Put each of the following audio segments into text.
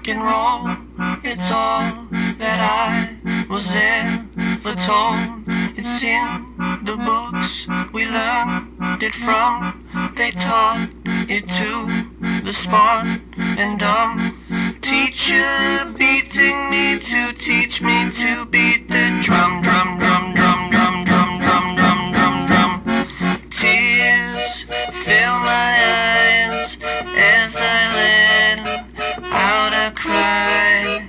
rock and roll, it's all that I was ever told. It's in the books we learned it from. They taught it to the smart and dumb. Teacher beating me to teach me to beat the drum, drum, drum, drum, drum, drum, drum, drum, drum, drum. Tears fill my eyes as I let out a cry,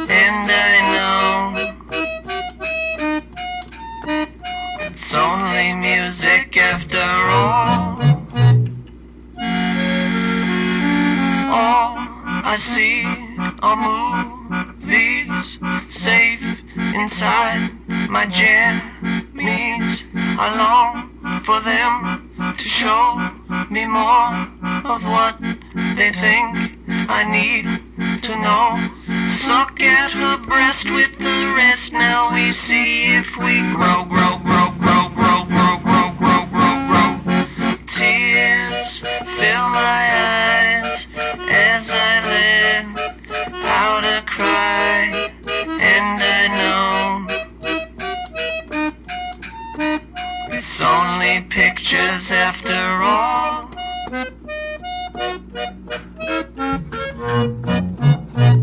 and I know it's only music after all. All I see are movies safe inside my jammies. I long for them to show me more of what they think I need to know. Suck at her breast with the rest. Now we see if we grow, grow, grow, grow, grow, grow, grow, grow, grow, grow. Tears fill my eyes as I let out a cry, and I know it's only pictures after all.